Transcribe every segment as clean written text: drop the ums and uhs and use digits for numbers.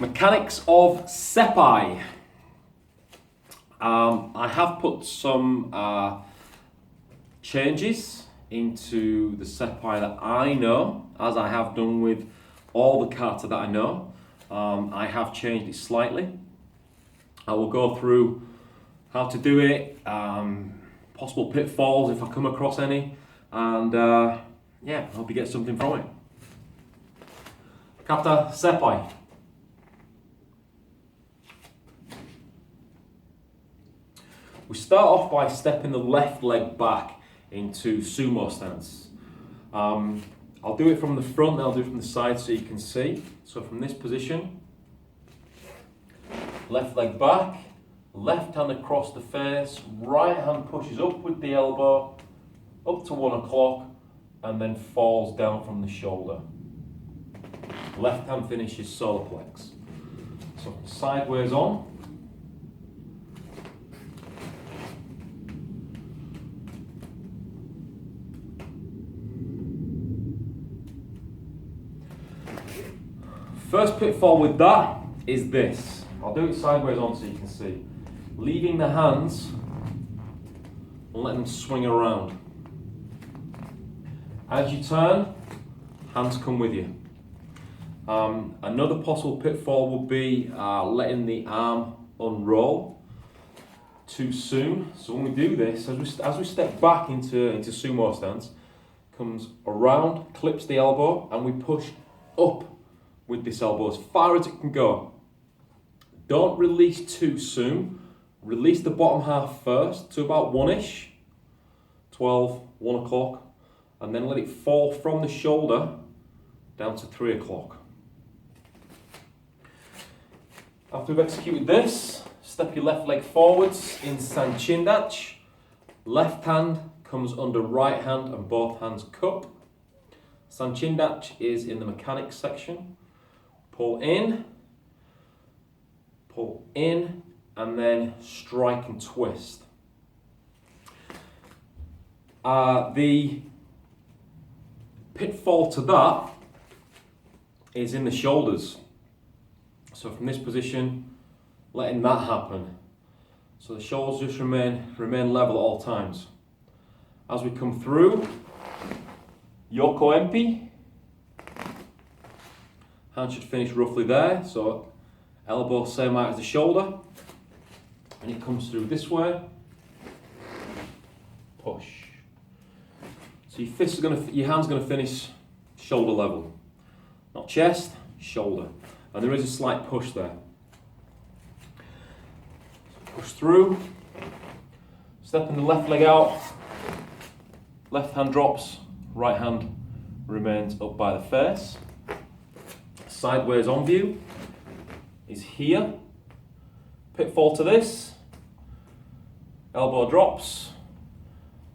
Mechanics of Sepai. I have put some changes into the Sepai that I know, as I have done with all the kata that I know. I have changed it slightly. I will go through how to do it, possible pitfalls if I come across any, and yeah, I hope you get something from it. Kata Sepai. We start off by stepping the left leg back into sumo stance. I'll do it from the front, then I'll do it from the side so you can see. So from this position, left leg back, left hand across the face, right hand pushes up with the elbow, up to 1 o'clock, and then falls down from the shoulder. Left hand finishes solar plex. So sideways on. First pitfall with that is this. I'll do it sideways on so you can see. Leaving the hands and let them swing around. As you turn, hands come with you. Another possible pitfall would be letting the arm unroll too soon. So when we do this, as we step back into sumo stance, comes around, clips the elbow, and we push up with this elbow as far as it can go. Don't release too soon. Release the bottom half first to about 1-ish, 12, 1 o'clock, and then let it fall from the shoulder down to 3 o'clock. After we've executed this, step your left leg forwards in Sanchindach. Left hand comes under right hand and both hands cup. Sanchindach is in the mechanics section. Pull in, and then strike and twist. The pitfall to that is in the shoulders. So from this position, letting that happen. So the shoulders just remain level at all times. As we come through, Yoko Empi. Hand should finish roughly there, so elbow same height as the shoulder. And it comes through this way. Push. So your hand's going to finish shoulder level. Not chest, shoulder. And there is a slight push there. Push through. Stepping the left leg out. Left hand drops, right hand remains up by the face. Sideways on view is here. Pitfall to this. Elbow drops.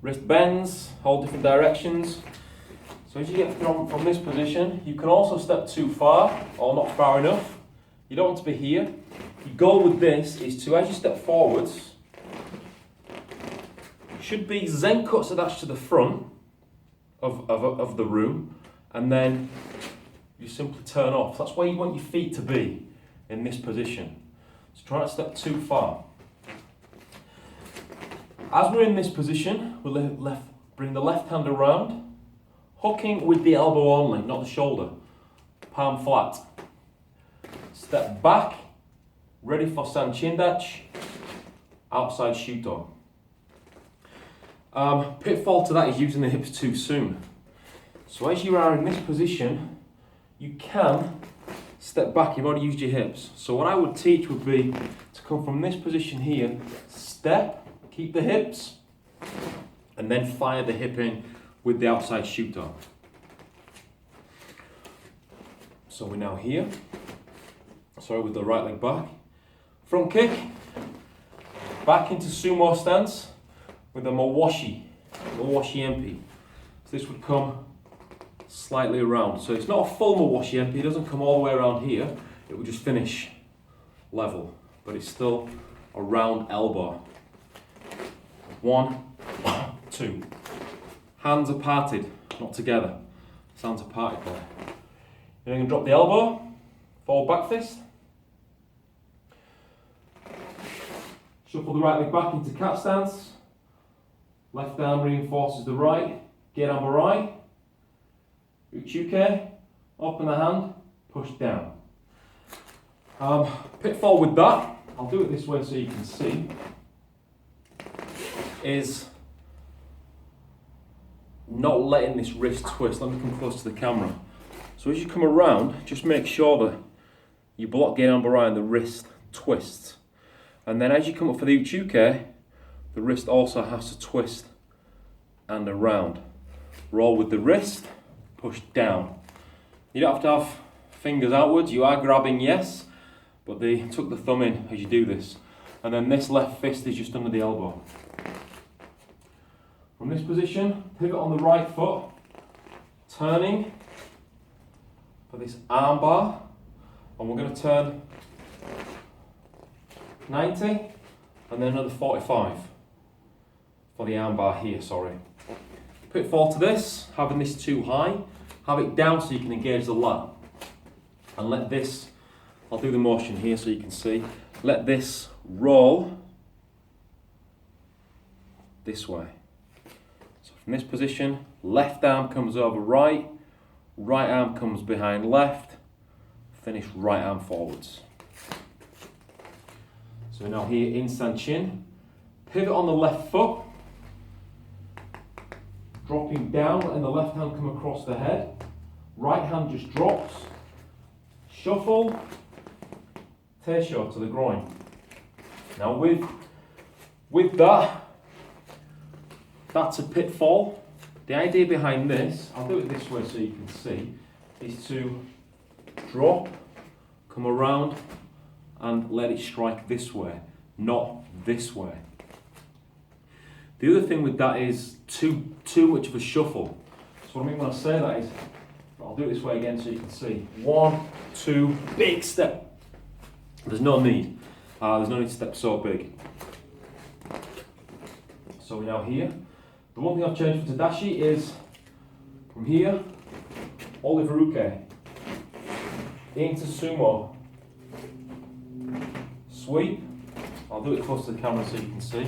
Wrist bends, all different directions. So as you get from this position, you can also step too far or not far enough. You don't want to be here. Your goal with this is to, as you step forwards, should be zen cuts attached to the front of the room, and then you simply turn off. That's where you want your feet to be in this position. So try not to step too far. As we're in this position, we'll bring the left hand around, hooking with the elbow only, not the shoulder. Palm flat. Step back, ready for Sanchindach, outside Shuto. Pitfall to that is using the hips too soon. So as you are in this position, you can step back, you've already used your hips. So what I would teach would be to come from this position here, step, keep the hips, and then fire the hip in with the outside Shuto. So we're now here, with the right leg back. Front kick, back into sumo stance with a mawashi empi. So this would come slightly around. So it's not a full mawashi empi, it doesn't come all the way around here, it will just finish level, but it's still a round elbow. 1, 2. Hands are parted, not together. Hands are parted there. You're going to drop the elbow, forward back fist, Shuffle the right leg back into cat stance. Left arm reinforces the right. Gerambarai. Uchuke. Open the hand. Push down. Pitfall with that, I'll do it this way so you can see, is not letting this wrist twist. Let me come close to the camera. So as you come around, just make sure that you block Gerambarai and the wrist twists. And then as you come up for the Uchuke, the wrist also has to twist and around. Roll with the wrist, push down. You don't have to have fingers outwards. You are grabbing, yes, but they tuck the thumb in as you do this. And then this left fist is just under the elbow. From this position, pivot on the right foot, turning for this arm bar, and we're going to turn 90 and then another 45 for the arm bar here, sorry. Pitfall to this, having this too high, have it down so you can engage the lat. And let this, I'll do the motion here so you can see, let this roll this way. So from this position, left arm comes over right, right arm comes behind left, finish right arm forwards. So now here in Sanchin, pivot on the left foot, dropping down, letting the left hand come across the head, right hand just drops, shuffle, teisho to the groin. Now with that, that's a pitfall. The idea behind this, I'll do it this way so you can see, is to drop, come around and let it strike this way, not this way. The other thing with that is too much of a shuffle. So what I mean when I say that is, I'll do it this way again so you can see. 1, 2, big step. There's no need. There's no need to step so big. So we're now here. The one thing I've changed for Tadashi is from here, Oliveruke, into sumo, sweep. I'll do it close to the camera so you can see.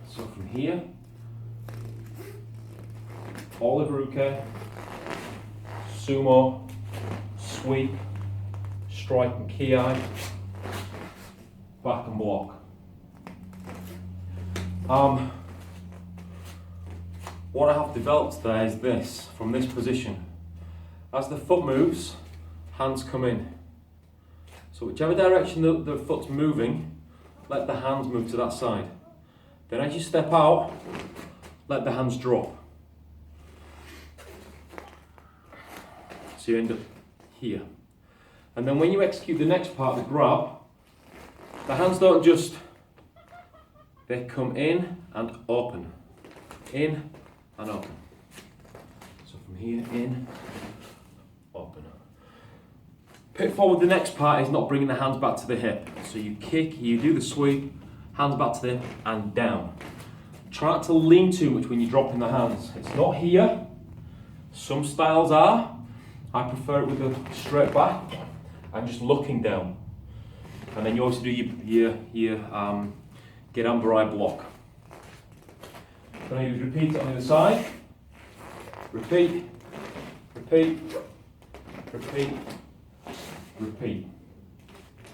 So from here, Oliveruke, sumo, sweep, strike and kiai, back and block. What I have developed there is this, from this position. As the foot moves, hands come in. So whichever direction the foot's moving, let the hands move to that side. Then as you step out, let the hands drop. So you end up here. And then when you execute the next part, the grab, the hands don't just, they come in and open. In and open. So from here, in, open. Pitfall with the next part is not bringing the hands back to the hip. So you kick, you do the sweep, hands back to the hip and down. Try not to lean too much when you're dropping the hands. It's not here. Some styles are. I prefer it with a straight back and just looking down. And then you also do your Gerambarai block. So now you repeat it on the other side. Repeat, repeat, repeat, repeat.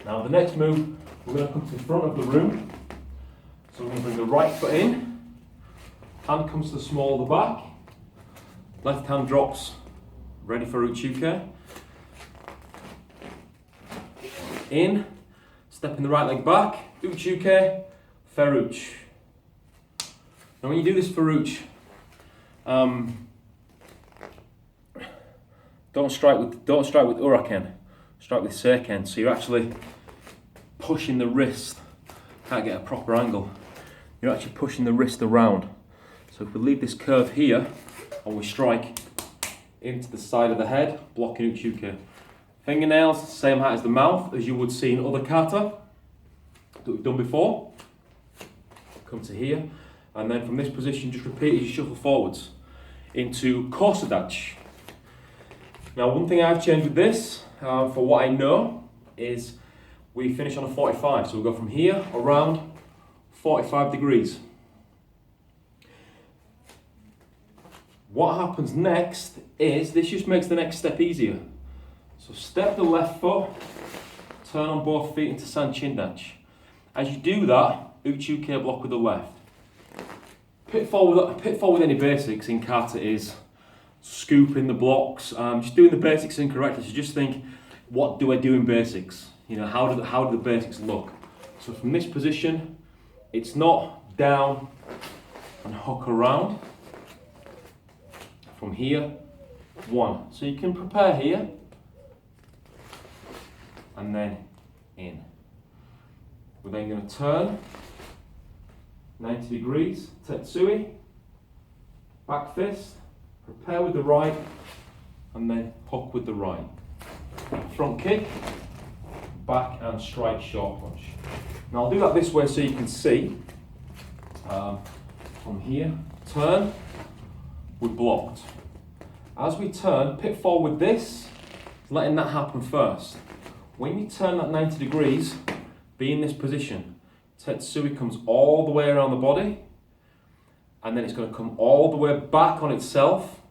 Now the next move, we're going to come to the front of the room. So we're going to bring the right foot in, hand comes to the small of the back, left hand drops, ready for Uchuke. In, stepping the right leg back, Uchuke, Feruch. Now when you do this Feruch, don't strike with Uraken, strike with Seiken. So you're actually pushing the wrist. Can't get a proper angle. You're actually pushing the wrist around. So if we leave this curve here and we strike into the side of the head, blocking Uchuke. Fingernails, same height as the mouth, as you would see in other kata that we've done before. Come to here, and then from this position, just repeat as you shuffle forwards into Kosudachi. Now, one thing I've changed with this, for what I know, is we finish on a 45. So we go from here around 45 degrees. What happens next is, this just makes the next step easier. So step the left foot, turn on both feet into San Chindach. As you do that, Uchuke block with the left. Pitfall with any basics in kata is scooping the blocks, just doing the basics incorrectly. So just think, what do I do in basics? You know, how do the basics look? So from this position, it's not down and hook around. From here, 1. So you can prepare here, and then in. We're then going to turn 90 degrees, Tetsui, back fist, prepare with the right, and then hook with the right. Front kick, back and strike short punch. Now I'll do that this way so you can see. From here, turn, we're blocked. As we turn, pitfall with this, letting that happen first. When you turn that 90 degrees, be in this position. Tetsui comes all the way around the body, and then it's going to come all the way back on itself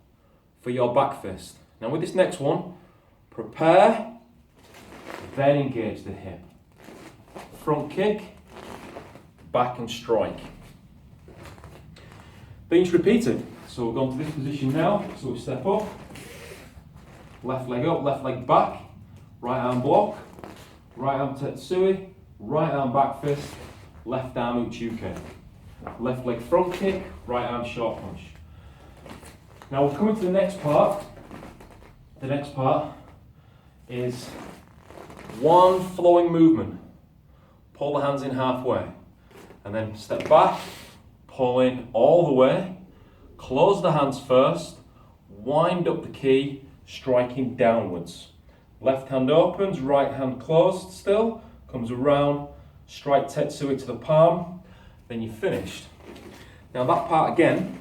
for your back fist. Now with this next one, prepare, then engage the hip. Front kick, back and strike. Then you repeat it. So we're going to this position now, so we step up, left leg up, left leg back, right arm block, right arm Tetsui, right arm back fist, left arm Uchuke. Left leg front kick, right arm short punch. Now we're coming to the next part. The next part is one flowing movement. Pull the hands in halfway, and then step back, pull in all the way, close the hands first, wind up the key, striking downwards. Left hand opens, right hand closed still, comes around, strike Tetsui to the palm, then you're finished. Now that part again,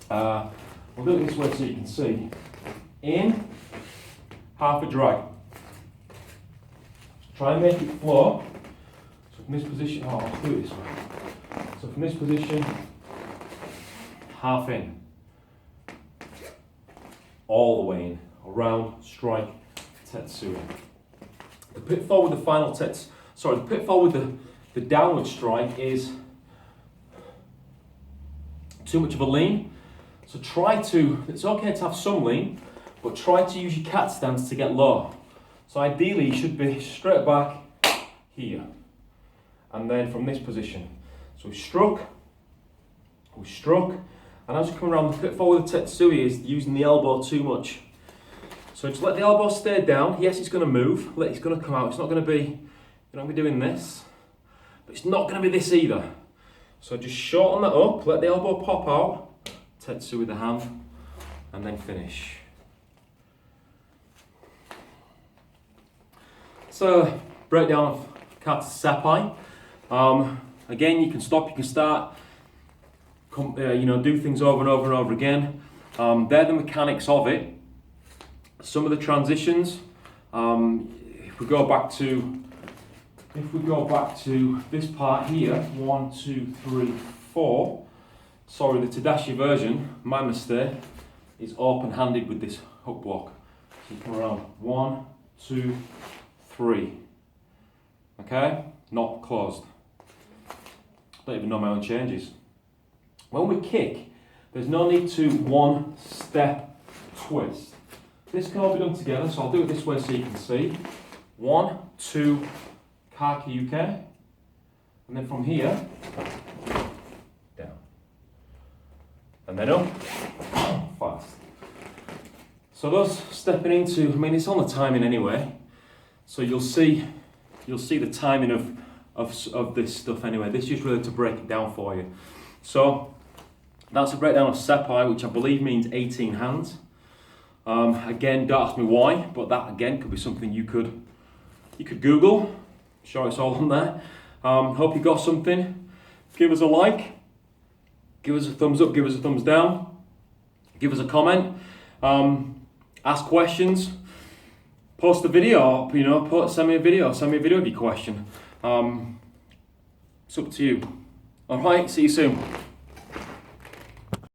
we'll do it this way so you can see. In, half a drag. Try and make it flow. So from this position, I'll do it this way. So from this position, half in. All the way in. Around, strike, Tetsui. The pitfall with the final the pitfall with the downward strike is too much of a lean. So it's okay to have some lean, but try to use your cat stance to get low. So ideally you should be straight back here. And then from this position. So we struck, and as you come around, the pitfall with the Tetsui is using the elbow too much. So just let the elbow stay down. Yes, it's going to move, it's going to come out. It's not going to be, you're not going to be doing this, but it's not going to be this either. So just shorten that up, let the elbow pop out, Tetsui with the hand, and then finish. So, breakdown of kata Sepai. Again, you can stop, you can start, do things over and over and over again. They're the mechanics of it. Some of the transitions, if we go back to this part here, 1, 2, 3, 4. Sorry, the Tadashi version, my mistake, is open-handed with this hook block. So you come around 1, 2, 3. Okay, not closed. Don't even know my own changes. When we kick, there's no need to one step twist. This can all be done together, so I'll do it this way so you can see. 1, 2, kaki uke, and then from here, down. And then up, fast. So those stepping into, it's on the timing anyway, so you'll see the timing of this stuff anyway. This is just really to break it down for you. So that's a breakdown of Sepai, which I believe means 18 hands. Again, don't ask me why, but that again could be something you could Google. I'm sure it's all on there. Hope you got something. Give us a like, give us a thumbs up, give us a thumbs down, give us a comment, ask questions, post a video, you know, send me a video of your question. It's up to you. Alright, see you soon.